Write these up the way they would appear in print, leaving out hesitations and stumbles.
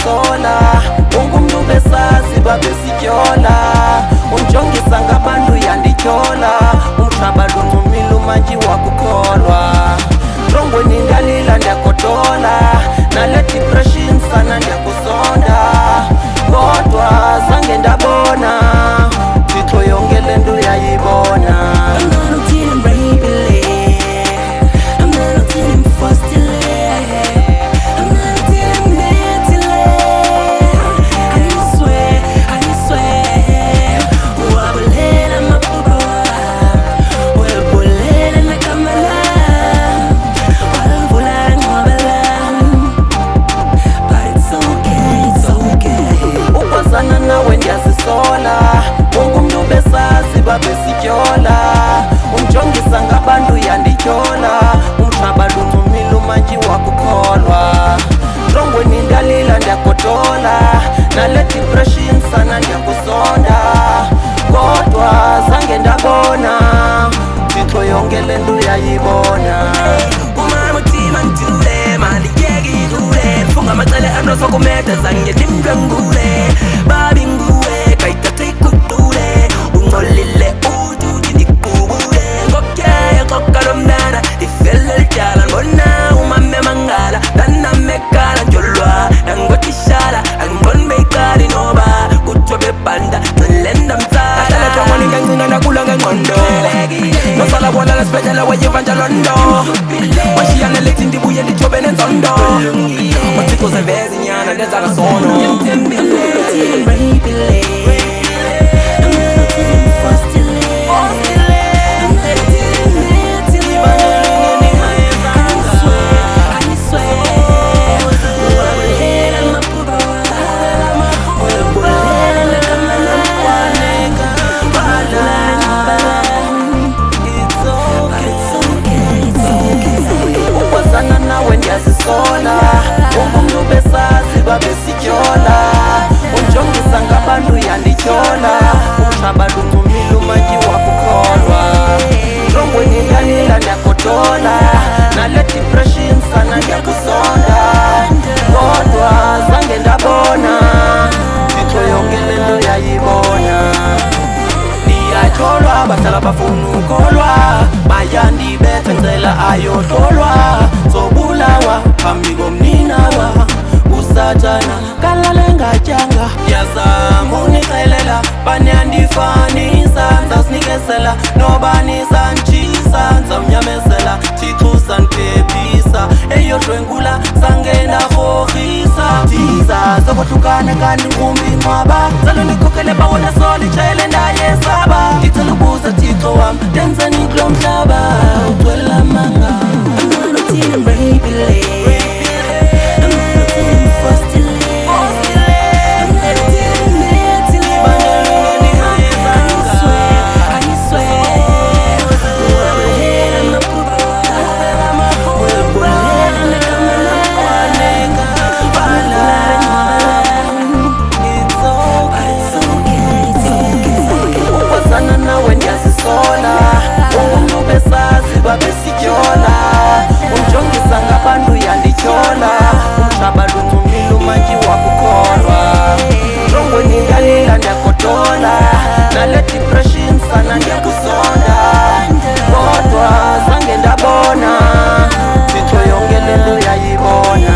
ndiyakusola ungumntu besazi babesityola unjongisa ngabantu yandityhola umhlaba luncumile umantyi wakukholwa trongweni ndalila ndiyagodola nale depression sana ndiyakusonda kodwa zange ndabona Thixo yonke le nto uyayibona. Nawe ndiyazisola ungumntu besazi babesityola unjongisa ngabantu yandityhola umhlaba luncumile umantyi wakukholwa trongweni ndalila ndiyagodola nale depression sana ndiyakusonda kodwa zange ndabona Thixo yonke le nto uyayibona. Umama uthima ndule mali yeki idule funga amacele ano sokumeda zange ndimdwengule babi nguwe kayithathe ikuqule ungcolile uthi ndikubule ngokutyaya kokalo mnana ndifele lityala ngibona umame mangala ndanamekala njolwa nangotishala angiboni beyikali noba kuthiwa bebhanda nxilenda mtsala ahlala nkancina ndakula ngengqondo nosala bona lesibhedlela wayiva njalo ndo washiyana lethi ndibuye nditshobe nenzondo uthixo zeveza inyana ndenza kasono. Nawe ndiyazisola ungumntu besazi babesityola unjongisa ngabantu yandityhola umhlaba luncumile umantyi wakukholwa trongweni ndalila ndiyagodola nale depression sana ndiyakusonda kodwa zange ndabona Thixo yonke le nto uyayibona. Ndiyatyholwa bahlala bafuna ukholwa bayandibetha ngicela ayohlolwa sobulawa phambi komninawa usathana kalale ngatyanga yazama unixelela banyandifanisa ndizawusinikezela noba nizanditshisa ndizawunyamezela Thixo sandiphephisa eyodlwengula zange ndarhorhisa ndiza zokohlukana kanti ngumbi nqwaba zalo ndikhokele bawona solitshele ndayesaba ndicela ubuza Thixo wam ndenzeni kulo mhlaba ugcwele amanga. Nawe ndiyazisola ungumntu besazi babesityola unjongisa ngabantu yandityhola umhlaba luncumile umantyi wakukholwa trongweni ndalila ndiyagodola nale depression sana ndiyakusonda kodwa zange ndabona Thixo yonke le nto uyayibona.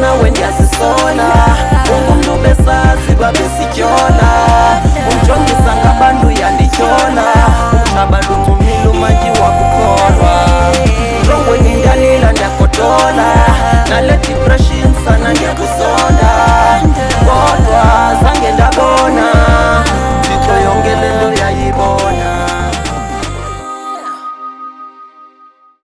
Nawe ndiyazisola ungumntu besazi babesityola unjongisa ngabantu yandityhola umhlaba luncumile umantyi wakukholwa trongweni ndalila ndiyagodola nale depression sana ndiyakusonda